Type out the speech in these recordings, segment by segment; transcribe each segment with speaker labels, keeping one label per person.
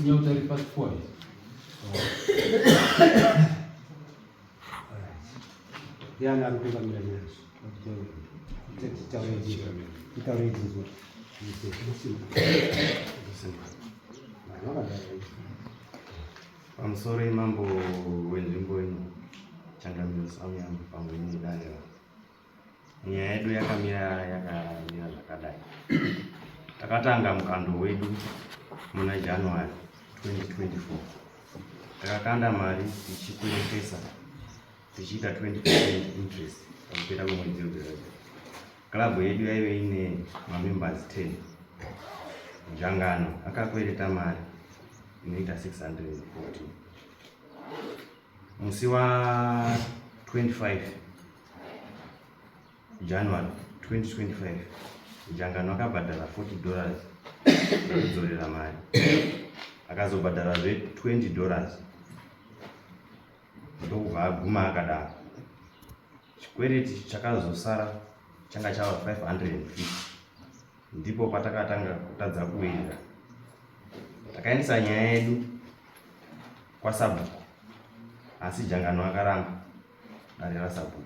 Speaker 1: sinya taarifa zifuatazo.
Speaker 2: Yana alikuwa mlemezo.
Speaker 3: I'm sorry mambo wenzimbo ino changamiro samu yangu pamweni daniela. Nyaya yedu yakamira zvakadai. Takatanga mukando wedu muna January 2024. Takakanda mari tichikweretesa tichiita 20% interest pakupera kwemwedzi wega. Klabu yedu yaive ine mamembers 10. Mjangano akakwereta mari inoita 614. Musi wa 25 January 2025 mjangano akabhadhara $40 kudzorera mari. Akazobhadhara $20 ndokubva aguma akadaro. Chikwereti chakazosara changa chava 550. Ndipo patakatanga kutadza kuwirira. Takaendesa nyaya yedu kwaSabhuku, asi Jangano akaramba dare raSabhuku.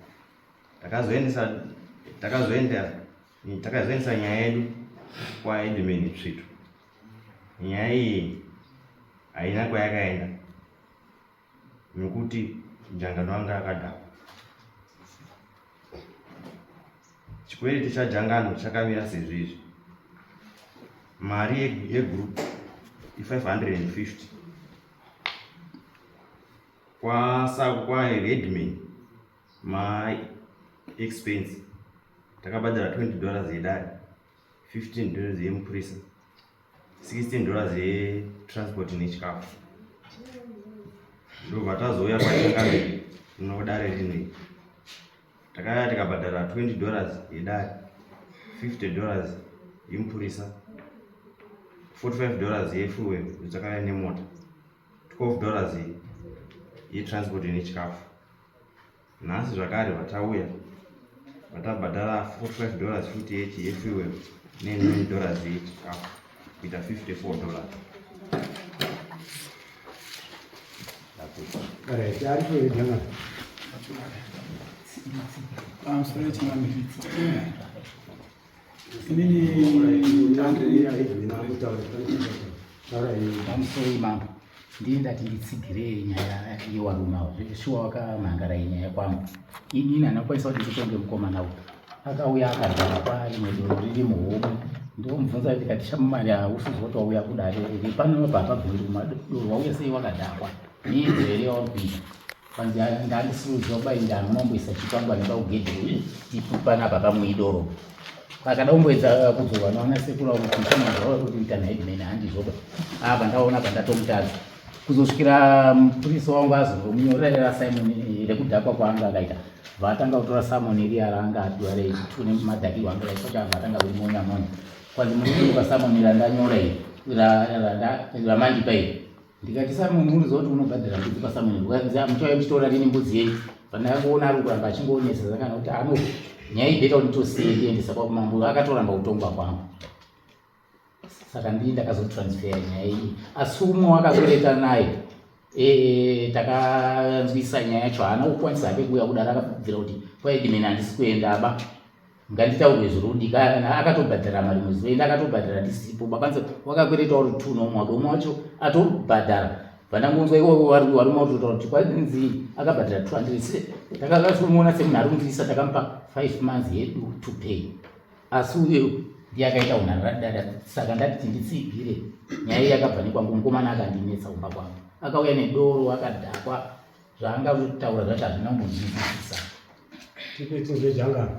Speaker 3: Takazoendesa nyaya yedu kwaEdmund Tsvitu. Nyaya iyi haina kwayakaenda nekuti Jangano anga akadhakwa. Chikwereti chaJangano chakamira sezvizvi. Mari yegroup i550 kwaEdmund ma expense takabhadhara $20 yedare, $15 yemupurisa, $16 yetransport nechikafu. Ndobva tazouya pachangamiri nodare rinei. Takaya tikabhadhara $20 yedare, $50 yemupurisa, $45 yefuel yotakaya nemota, $12 yetransport nechikafu. Nhasi zvakare vatauya vatabhadhara $45 futi yefuel ne$9 yechikafu kuita $54.
Speaker 4: Pamusoro imambo ndindati nditsigire nyaya yewarume avo shuwa wakamhangara inyaya kwangu. Inini handakwanisa kuti nditonge mukomana uyu akauya akagara parimwe doro riri muhomwe. Ndomubvunza ndikati shamumari hausizi wauya kudare iri pano baba bvunzi kumadoro wauya sei wakadhakwa niinzvere yaurikuita kwanzi ndandisirudzwa kubainda nomboisa chikwangwani paugedhi tipana baba muidoro akadaumboedza kudzoka naona sekura kuti kuita naEdmund handizoba apa ndaona pandatomutadza kuzosvikira mupurisa wangu azomunyorera Simon rekudhakwa kwaanga akaita vatanga kutora Simon riya raanga adwa rechitune madhaki wangu raisocha vatanga kuimonya monya kwanzi muruka Simon randanyora iri ramandipa iri ndikati Simon urizo kuti unobhadhara mbudzi paSimon muchauya muchitora rini mbudzi yei pandakuona ari kuramba achingoonesa zakana kuti ano nyaya ibeta kuti nditosei ndiendesa kwakumambo akatoramba kutongwa kwangu. Saka ndini ndakazotransfera nyaya iyi asi umwe wakazoreta naye takanzwisa nyaya yacho haana kukwanisa hake kuuya kudara akabvira kuti kwaEdmund handisi kuendaba nganditaurwe zvorudikana akatobhadhara mari muzi wenda akatobhadhara ndisipo bakwanisa wakakwereta uri 2 nomwaka umwe wacho atobhadhara vandangonzwa iwo warume watotaura kuti kwanzi akabhadhara 200 takakatomuona semunhu ari kunzwisa takamupa 5 months yedu to pay asi uyo ndiye akaita unharadada. Saka ndati nditsigire nyaya iyi yakabva nekwangu. Mukomana akandinetsa kumba kwangu akauya nedoro akadhakwa zvaanga kutaura zvacho hazvina kumbonzwisisa.
Speaker 2: Tipetse zveJangano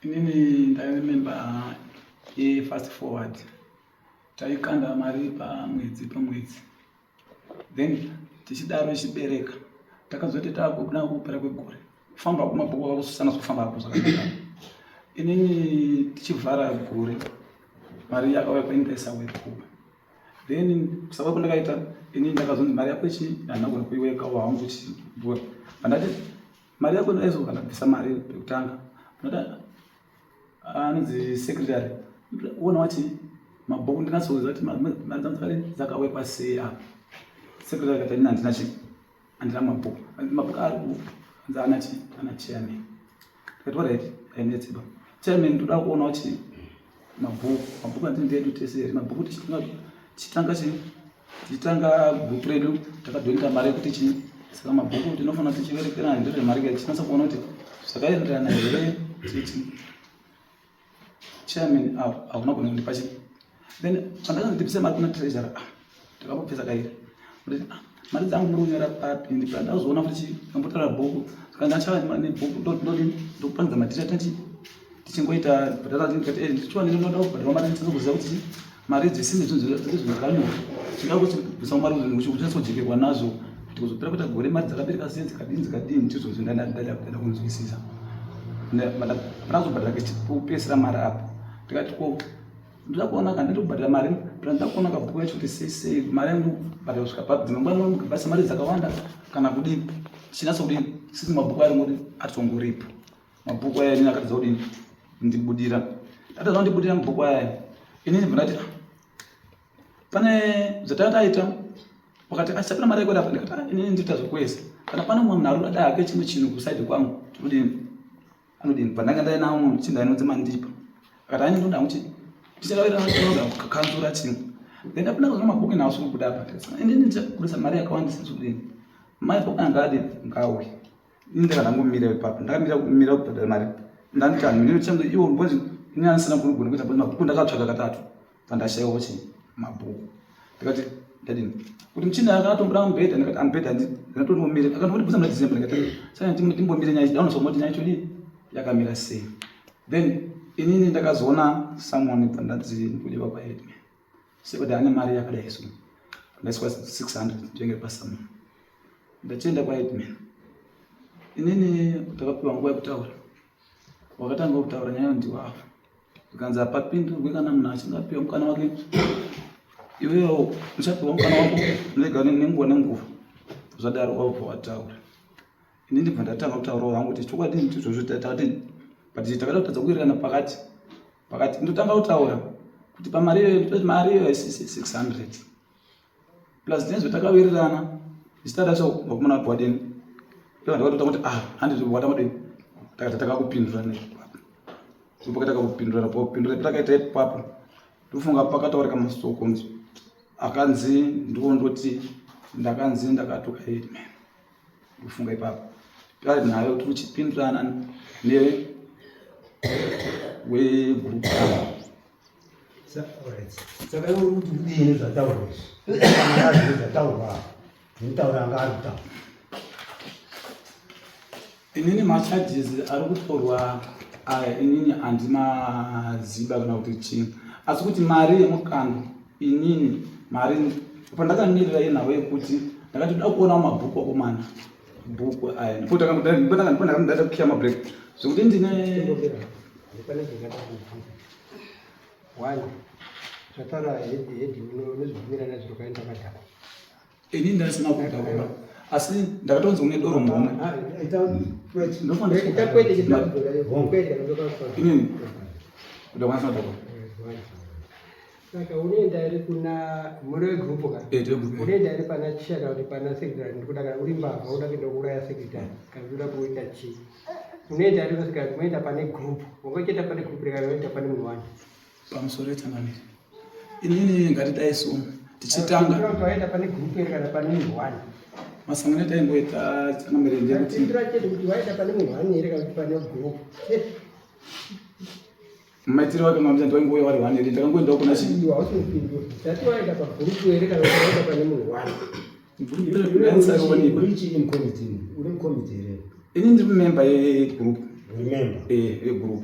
Speaker 5: inini ndaimemba yeFast Forward taikanda mari pamwedzi then tichidaro chibereka takazoti takuda kupera kwegore kufamba kumabhuku akusana kufamba akuzvakanaka. Inini tichivhara gore mari yakauya kuendesa wekuba then kusaba kundakaita inini ndakazonzi mari yako ichi handagona kuiweka wangu chibora andati mari yako aizo kana kubvisa mari yekutanga ndoda anonzi secretary ona wati mabhuku ndinatsoudza kuti mari dzangu dzakare dzakawekwa sei apa sekretary akati ina handina mabhuku ari kunzi ana chairman tikati alright ainetsiba chairman ndoda kuona kuti mabhuku andini ndedu tese here mabhuku tichitanga group redu takadhonera mari yekuti chii saka mabhuku tinofanira tichiverekerana ndore mari tichinatsa kuona kuti zvakaenderana here titi chairman hakuna gona kundipa chii then pandakanzi ndipise mari kuna treasurer takapopesa kairi kuti mari dzangu muri kunyora papi ndazoona kuti kambotaura bhuku saka ndachava nebhuku ndokupangidza madhita tichingoita bhadharakati ndichiwana ndinoda kubhadhara mari nditinokuziva kuti mari dzisini zvinhu zvingakubvisa mari uchinatsojekerwa nazvo kuti kuzopera kuita gore mari dzakabereka sei dzikadini ndizvozvo ndada kunzwisisa panazobhadhara kupesera mari apo tikati ko ndoda kuona kana ndiri kubhadhara mari ndoda kuona kabhuku yacho kuti sei mari yangu bhadhara kusvika papi dzimwe nguva basa mari dzakawanda kana kudii chinatsa kudii sisi mabhuku ari ngoti atongoripo mabhuku aya inini akatidza kudii ndibudira ndatadza ndibudira mabhuku aya inini bvandati pane zvatataita wakati achapira mari yako apa ndikati inini ndita zvokwese kana pane mumwe munhu ari kuda hake chimwe chinhu kusaidi kwangu tinodini anodini pandanga ndaina umwe chinhu ainonzi mandipa akati ani ndoda kuti tichakavira kakanzura chimwe then ndapinda kuzona mabhuku nawo sikubuda apa inini ndichakurisa mari yakawanda sezvokudini mabhuku anga adi ngawe ini ndakandangomira ipapo ndakamira kubhadhara mari ndanditi hanhu ndino changu iwo mbozi ini anisina kunogona kuita mabhuku ndakatsvaga katatu pandashayiwa chii mabhuku ndikati ndadini kuti muchini akatomboda mubhedha ndikati amubhedha ndinatombomira akandibvunza muna December ndikati saka ndimbomire nyaya daunosomoti nyaya chodi yakamira sei then inini ndakazoona someone pandanzi ndikudiwa kwaedman sekuti ane mari yakadai so ndaiswa 600 ndenge pasamon ndachienda kwaedman inini takapiwa nguva yekutaura wakatanga kutaura nyaya ndiwawo zikanzi hapapindurwi kana munhu achingapiwa mukana wake iwewo uchapiwa mukana wako nega nenguva nenguva zvadaro wabva wataura ini ndibva ndatanga kutaurawo hangu kuti chokwadi ndizvozvo takati but takada kutadza kuwirirana pakati ndotanga kutaura kuti pamari iyo 600 plus tinezvetakawirirana zvichitara cho vakomana vabwadeni ivo ndakatota kuti handizvobwada madeni takataka kupindurana pakataka kupindurana patakaita ipapo ndofunga pakataurika masoko akanzi ndondoti ndakanzi ndakatoka edman ndofunga ipapo pari nayo tiri kuchipindurana wegroup
Speaker 2: saka kuti kudini zvataurwa izvi zvataurwa ndinotaura anga ari kutaura
Speaker 5: inini macharges ari kutorwa aya inini handimaziba kana kuti chii asi kuti mari yemukando inini mari pandakamirira inhavo yekuti ndakati ndoda kuonawo mabhuku akomana bhuku aya ndipondakandada kukiya mabreak zvokuti ndine
Speaker 2: zvataura hedhi unozvivumirana zviro kaenda madhaka
Speaker 5: inini ndasina kutaura asi ndakatonzi une doro mhomwe inini kuda kwanasina doro
Speaker 2: saka unoenda iri kuna muri wegrupu ka unoenda iri pana chiya kana kuti pana sekretari ndikuda kana uri mbavha uda kuenda kuuraya sekretari kana uda kuita chii unoenda iri kusvika unoenda pane grupu ungochita pane grupu rekana unoenda pane munhu wani
Speaker 5: pamusoro yetsangamiri inini ngatidai so tichitanga
Speaker 2: waenda pane grupu iri kana pane munhu wani
Speaker 5: masango netaimboita tsangamiri ndekuti
Speaker 2: chete kuti waenda pane munhu wani ere kana kuti pane grupu
Speaker 5: maitiro wake mamja ndoingowe wari wani iri ndakangoendawo kuna chii
Speaker 2: hausipindura tati waenda pagrupu ere kana kuti waenda pane munhu wani uri mukomiti ere
Speaker 5: ini ndiri member yegroup yegroup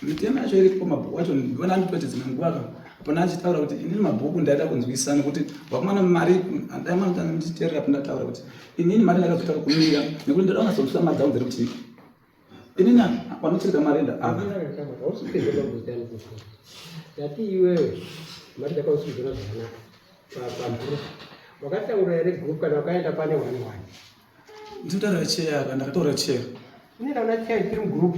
Speaker 5: mitemo yacho iripo mabhuku acho ndiona andipete dzimwe nguva apana achitaura kuti inini mabhuku ndaida kunzwisisa nekuti wakumana mari ndaimandichiteerera pandataura kuti inini mari ndakazotaka kumira nekuti ndoda kunasonzwisa mari dzangu dziri kuti inini vanochereka marenda
Speaker 2: yati iwewe mari dzakausidzana zvakanaka pabhuku wakataura ere group kana wakaenda pane wani
Speaker 5: ndinotaura cheya ka ndakataura cheya
Speaker 2: inoenda kuna cheya tiri mugroup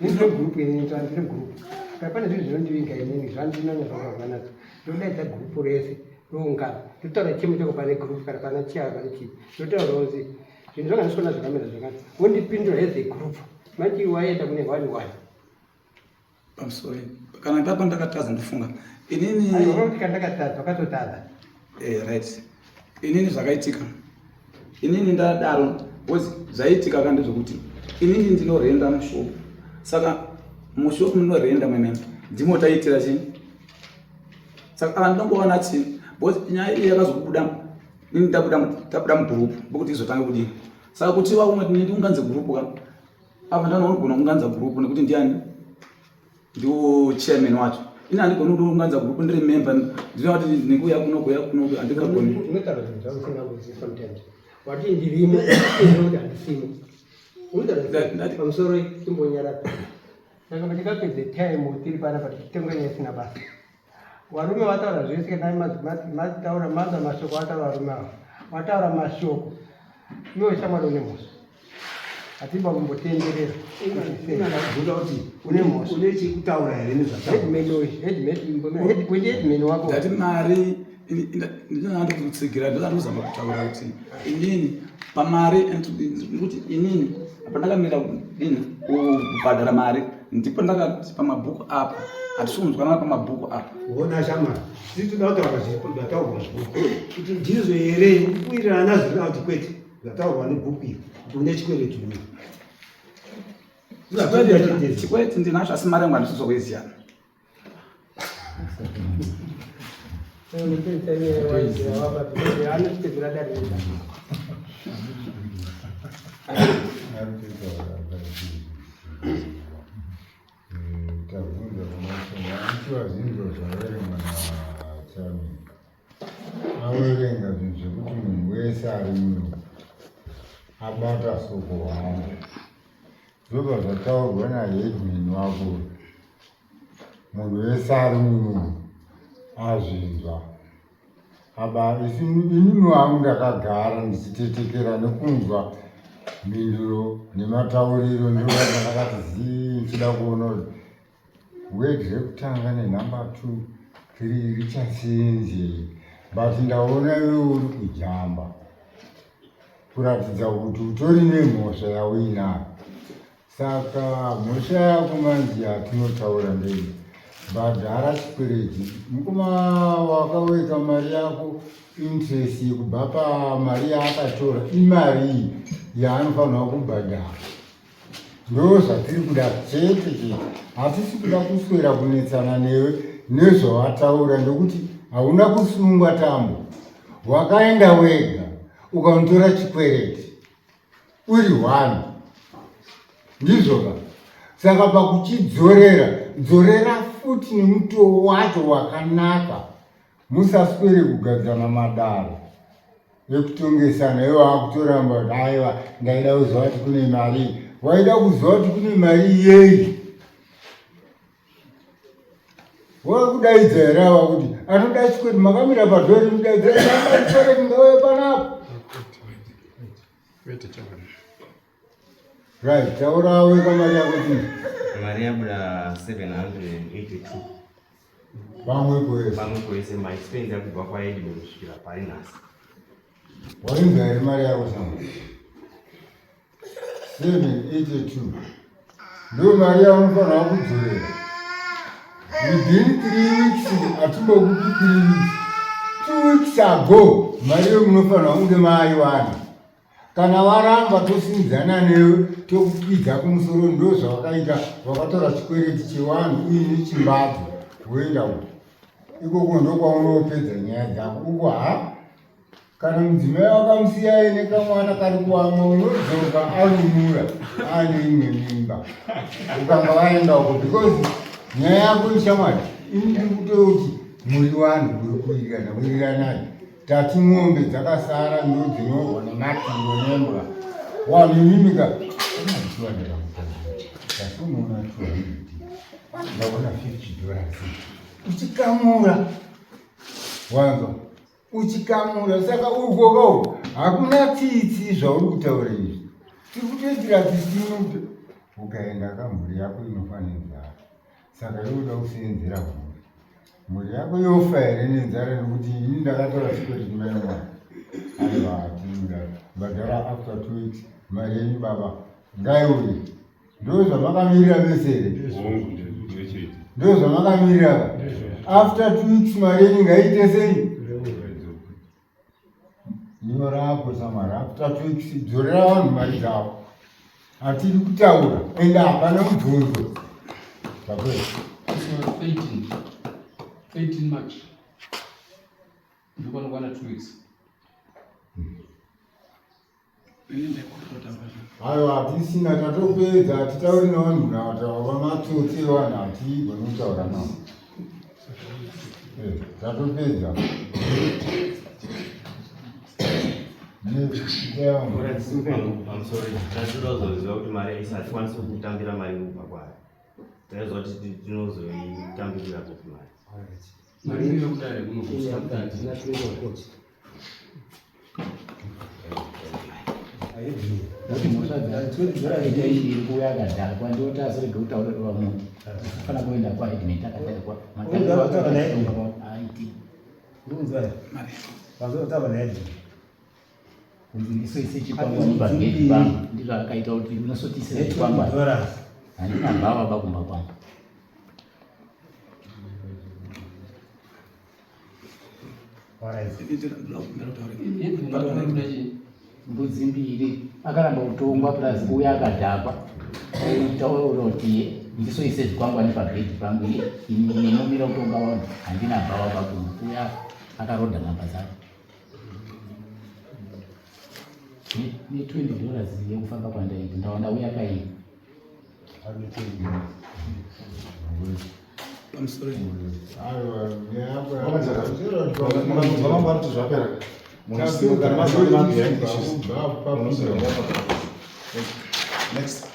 Speaker 2: Ndiro group ini ndiro group. Kapana zvinhu zvinondivinga inini zvandinonyaso zvakavanadzo. Ndodaidza group rese roungana. Totaura chimo chako pane group kana pana chia pane chi. Totaura kuti zvinhu zvakandisona zvakamira zvakati. Wondipindura as a group. Mati waenda kune 1-1.
Speaker 5: Pamusoro. Kana papa ndakataza ndofunga. Inini
Speaker 2: Ayo kandakataza wakatotadza.
Speaker 5: Right. Inini zvakaitika. Inini ndadaro wozi zvaitika kandi zvokuti inini ndinorenda mushopu. Saka mushopu munorenda mwemene ndimo taitira chini. Saka andongowana chini. Bosi nyaya iyi yakazobuda inini tabuda mugroup bokuti izotanga kudini. Saka kuti waumwe ndinganze group ka. Apa ndanoona kunganza group nekuti ndiani? Ndiwo chairman wacho. Ina andigona kunganza group ndiri member ndinoona kuti nekuya kuno andikagoni.
Speaker 2: Unotaura zvinhu zvausina kuzi sometimes. Wati ndirimo ndinokuti handisimo. Unotaura pamusoro chimbonyara. Saka ndikapedze time tiri panapa tichitengenya isina basa. Varume vataura zvese mataura manza mashoko vataura varume avo. Vataura mashoko. Iwe shamwari une mhosva. Hatimba kumbotenderera.
Speaker 1: Inoda kuti
Speaker 2: Une mhosva.
Speaker 1: une chekutaura here
Speaker 2: Headman wako.
Speaker 5: Ndati mari ndinando kutsigira ndozama kutaura kuti inini pamari nekuti inini apa ndakamira kudini kubhadhara mari ndipo ndakati pamabhuku apa hatisokunzwanana pamabhuku apa.
Speaker 1: Wona shamwari tiri toda kutaura zvipo zvataurwa zvibhuku kuti ndizvo here kuwirirana nazvo kana kuti kwete zvataurwa nebhuku iri kuti une chikweretu
Speaker 5: chikwete ndinazvo asi mari yangu handisizokuiziyana.
Speaker 6: Tavunza kumasoma antiwa zvinhu zvaverenga nachami averenga zvinhu zvekuti munhu wese ari muno abata soko wavo zvobva zvataurwa naheadman wako munhu wese ari muno azvinzwa inini wangu ndakagara ndichitetekera nekunzwa mhinduro nematauriro ndokati ndakati zii nchida kuona kuti word rekutanga nenhamba 2 3 richachinje but ndaona iwe uri kujamba kuratidza kuti utori nemhosva yauinayo. Saka mhosva yako manzi yatinotaura ndei bhadhara chikwereti mukoma wakaweka mari yako interest yekubva pamari yaakatora imari iyi yaanofanirwa kubhadhara. Ndo zvatiri kuda chete hatisi kuda kuswera kunetsana newe nezvawataura ndokuti hauna kusungwa tambo wakaenda wega ukamutora chikwereti uri 1 ndizvoka. Saka pakuchidzorera futi nemutoo wacho wakanaka musaswere kugadzana madaro ekutongesana iwe wakutoramba aiwa ndaida kuziva kuti kune mari waida kuziva kuti kune mari yei wakudaidza here ava kuti anoda chikweti makamira padhori mudaidza chikweti ngauye panapo right taura weka mari yako tii
Speaker 3: mari yabuda 782
Speaker 6: pamwe
Speaker 3: kwese maexpense yakubva kwaedibel kusvikira painhasi.
Speaker 6: wainza here mari yako sama 782 ndo mari yaunofanira kudzorera within 3 weeks. Hatimbokupi 3 weeks, 2 weeks ago mari yomunofanira kunge maiwana. Kana waramba tosinzana newe tokukwidza kumusoro ndo zvawakaita wakatora chikwereti chevanhu uine chimbadzo woenda uko ikoko ndokwaunopedza nyaya dzako uko kana mudzimai wakamusiya aine kamwana kari kuwamwa unodzoka arumura aane imwe mimba ukanga waenda uko because nyaya yako ishamwari ini ndikutoti muri vanhu muri kuwirirana tati mwombe dzakasara ndo dzinorwa nematiro nembwa wanimimika unachiwanira asi unoona 200 ndaona $50 uchikamura wanzwa uchikamura. Saka ukokao hakuna tsitsi zvauri kutaura izvi tiri kutoitira tisino ukaenda kamhuri yako inofanira saka yoda kuseenzera mhuri yako yofa here nenzara nekuti ini ndakatora chikweti chimene mwana aiva mbadhara after 2 weeks mari yenyu baba ngaiuye ndo zvamakamirira vesere ndo zvamakamirira after 2 weeks mari yenyu ngaite sei nyorapo samari after 2 weeks dzorera vanhu mari dzavo hatiri kutaura ende hapana mubvunzo zvakwei
Speaker 7: 18 March. Ndikwanokwana 2 weeks.
Speaker 6: aiwa hatisina tatopedza hatitauri nevanhu navataura matsotsi evanhu hatigoni kutaura navo tatopedza
Speaker 3: pamusoro tatoda kuzoziva kuti mari aisi hatikwanisi kutambira mari kubva kwayo taiziva kuti tinozoitambirira kupi mari
Speaker 7: Mari yokudai munobvunza
Speaker 4: iri nguva yakadhakwa ndoti asirege kutaurira munhu fana kuenda kwaediment akadhakwa kunzisoise chikwangwani pageti pangu ndizvo akaita kuti unosotisira chikwangwani handina mbava pakumba kwangu mbudzi mbiri akaramba kutongwa plus uya akadhakwa taura kuti ndisoise zvikwangwani pageti pangu inomira kutonga vanhu handina mbava pakumba uya akarodha nhamba dzake $20 yekufamba kwandaita ndaona uya kaii
Speaker 6: Next.